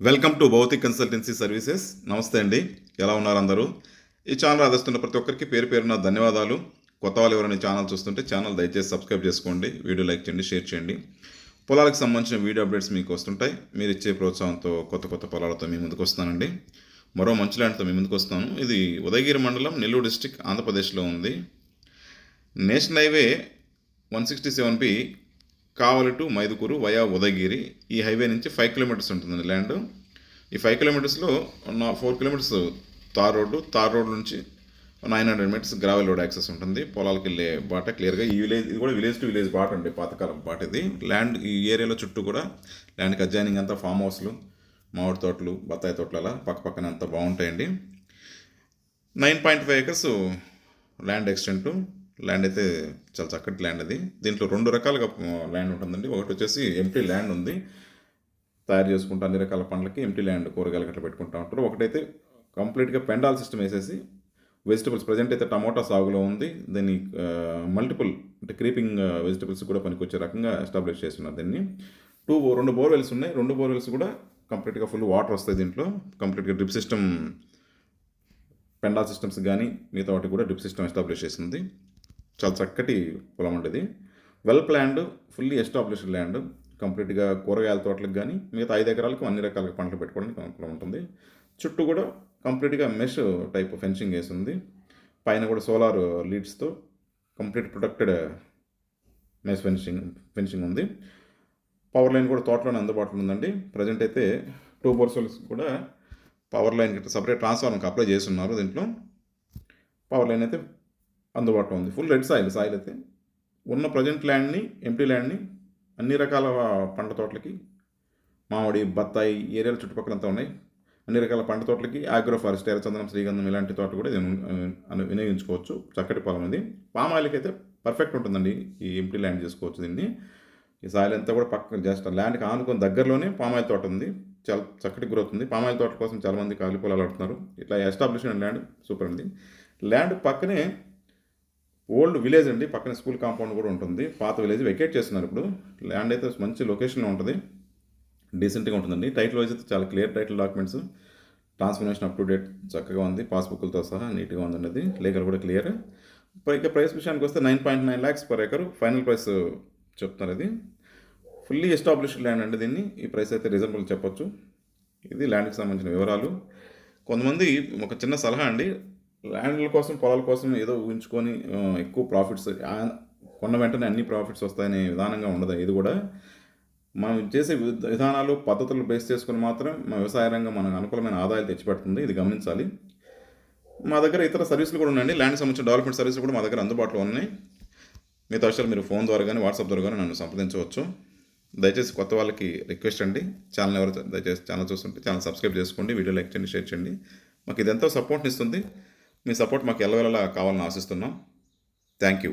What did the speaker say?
Welcome to Bhautik consultancy services. నమస్తే అండి, ఎలా ఉన్నారు అందరూ? ఈ ఛానల్ ఆదరిస్తున్న ప్రతి ఒక్కరికి పేరు పేరున ధన్యవాదాలు. కొత్త వాళ్ళు ఎవరైనా ఛానల్ చూస్తుంటే ఛానల్ దయచేసి సబ్స్క్రైబ్ చేసుకోండి, వీడియో లైక్ చేయండి, షేర్ చేయండి. పొలాలకు సంబంధించిన వీడియో అప్డేట్స్ మీకు వస్తుంటాయి. మీరు ఇచ్చే ప్రోత్సాహంతో కొత్త కొత్త పొలాలతో మీ ముందుకు వస్తానండి. మరో మంచి ల్యాండ్తో మీ ముందుకు వస్తాను. ఇది ఉదయగిరి మండలం, నెల్లూరు డిస్టిక్, ఆంధ్రప్రదేశ్లో ఉంది. National highway 167B Kavali to Mydukur via Udayagiri. ఈ హైవే నుంచి 5 కిలోమీటర్స్ ఉంటుందండి ల్యాండ్. ఈ 5 కిలోమీటర్స్లో 4 కిలోమీటర్స్ తార్ రోడ్డు నుంచి 900 మీటర్స్ గ్రావెల్ రోడ్ యాక్సెస్ ఉంటుంది. పొలాలకు వెళ్ళే బాట క్లియర్గా. ఈ విలేజ్, ఇది కూడా విలేజ్ టు విలేజ్ బాట అండి, పాతకాలం బాట ఇది. ల్యాండ్ ఈ ఏరియాలో చుట్టూ కూడా ల్యాండ్కి అడ్జాయినింగ్ అంతా ఫామ్ హౌస్లు, మామిడి తోటలు, బత్తాయి తోటలు అలా పక్కన అంతా బాగుంటాయండి. 9.5 acres ల్యాండ్ ఎక్స్టెంట్. ల్యాండ్ అయితే చాలా చక్కటి ల్యాండ్ అది. దీంట్లో 2 రకాలుగా ల్యాండ్ ఉంటుందండి. ఒకటి వచ్చేసి ఎంటీ ల్యాండ్ ఉంది, తయారు చేసుకుంటూ అన్ని రకాల పండ్లకి ఎంటీ ల్యాండ్, కూరగాయలు గట్లా పెట్టుకుంటూ ఉంటారు. ఒకటైతే కంప్లీట్గా పెండాల్ సిస్టమ్ వేసేసి వెజిటబుల్స్, ప్రజెంట్ అయితే టమోటా సాగులో ఉంది. దీన్ని మల్టిపుల్ అంటే క్రీపింగ్ వెజిటబుల్స్ కూడా పనికొచ్చే రకంగా ఎస్టాబ్లిష్ చేస్తున్నారు దీన్ని. 2 బోర్వెల్స్ ఉన్నాయి. 2 బోర్వెల్స్ కూడా కంప్లీట్గా ఫుల్ వాటర్ వస్తాయి దీంట్లో. కంప్లీట్గా డ్రిప్ సిస్టమ్, పెండాల్ సిస్టమ్స్ కానీ మిగతా వాటి కూడా డ్రిప్ సిస్టమ్ ఎస్టాబ్లిష్ చేసింది. చాలా చక్కటి పొలం ఉంటుంది. Well planned, fully established land. కంప్లీట్గా కూరగాయల తోటలకు కానీ మిగతా 5 ఎకరాలకు అన్ని రకాల పంటలు పెట్టుకోవడానికి అనుకూలం ఉంటుంది. చుట్టూ కూడా కంప్లీట్గా మెష్ టైప్ ఫెన్సింగ్ వేసి ఉంది. పైన కూడా సోలార్ లీడ్స్తో కంప్లీట్ ప్రొటెక్టెడ్ మెష్ ఫెన్సింగ్ ఉంది. పవర్ లైన్ కూడా తోటలోనే అందుబాటులో ఉందండి. ప్రజెంట్ అయితే 2 బోర్వెల్స్ కూడా పవర్ లైన్ సపరేట్ ట్రాన్స్ఫార్మర్కి అప్లై చేస్తున్నారు. దీంట్లో పవర్ లైన్ అయితే అందుబాటులో ఉంది. ఫుల్ రెడ్ సాయిల్ అయితే ఉన్న ప్రజెంట్ ల్యాండ్ని, ఎంటీ ల్యాండ్ని అన్ని రకాల పంట తోటలకి, మామిడి, బత్తాయి ఏరియాల చుట్టుపక్కలంతా ఉన్నాయి. అన్ని రకాల పంట తోటలకి ఆగ్రో ఫారెస్ట్, ఎర్రచందనం, శ్రీగంధం ఇలాంటి తోట కూడా వినియోగించుకోవచ్చు. చక్కటి పొలం ఇది. పామాయిల్కి అయితే పర్ఫెక్ట్ ఉంటుందండి. ఈ ఎంటీ ల్యాండ్ చేసుకోవచ్చు దీన్ని. ఈ సాయిల్ అంతా కూడా పక్కన జస్ట్ ల్యాండ్కి ఆనుకొని దగ్గరలోనే పామాయిల్ తోట ఉంది. చాలా చక్కటి గ్రోత్ ఉంది. పామాయిల్ తోట కోసం చాలామంది కాలి పొలాలు ఆడుతున్నారు. ఇట్లా ఎస్టాబ్లిష్డ్ ల్యాండ్ సూపర్ ఉంది. ల్యాండ్ పక్కనే ఓల్డ్ విలేజ్ అండి, పక్కన స్కూల్ కాంపౌండ్ కూడా ఉంటుంది. పాత విలేజ్ వెకేట్ చేస్తున్నారు ఇప్పుడు. ల్యాండ్ అయితే మంచి లొకేషన్లో ఉంటుంది, డీసెంట్గా ఉంటుందండి. టైటిల్ వైజ్ అయితే చాలా clear title documents, transformation up to date చక్కగా ఉంది, పాస్బుక్లతో సహా నీట్గా ఉందండి. అది లీగల్ కూడా క్లియర్. ఇక ప్రైస్ విషయానికి వస్తే 9.9 lakhs per acre final price చెప్తున్నారు. అది ఫుల్లీ ఎస్టాబ్లిష్డ్ ల్యాండ్ అండి. దీన్ని ఈ ప్రైస్ అయితే రీజనబుల్ చెప్పొచ్చు. ఇది ల్యాండ్కి సంబంధించిన వివరాలు. కొంతమంది ఒక చిన్న సలహా అండి, ల్యాండ్ల కోసం, పొలాల కోసం ఏదో ఊహించుకొని ఎక్కువ ప్రాఫిట్స్ కొన్న వెంటనే అన్ని ప్రాఫిట్స్ వస్తాయనే విధానంగా ఉండదు. ఇది కూడా మనం చేసే విధానాలు, పద్ధతులు బేస్ చేసుకుని మాత్రం మన వ్యవసాయ రంగం మనకు అనుకూలమైన ఆదాయాలు తెచ్చిపెడుతుంది. ఇది గమనించాలి. మా దగ్గర ఇతర సర్వీసులు కూడా ఉన్నాయండి. ల్యాండ్కి సంబంధించిన డెవలప్మెంట్ సర్వీసులు కూడా మా దగ్గర అందుబాటులో ఉన్నాయి. మిగతా విషయాలు మీరు ఫోన్ ద్వారా కానీ వాట్సాప్ ద్వారా కానీ నన్ను సంప్రదించవచ్చు. దయచేసి కొత్త వాళ్ళకి రిక్వెస్ట్ అండి, ఛానల్ ఎవరు దయచేసి ఛానల్ చూస్తుంటే ఛానల్ సబ్స్క్రైబ్ చేసుకోండి, వీడియో లైక్ చేయండి, షేర్ చేయండి. మాకు ఇది ఎంతో సపోర్ట్ని ఇస్తుంది. మీ సపోర్ట్ మాకు ఎల్లవేళలా కావాలని ఆశిస్తున్నాం. Thank you.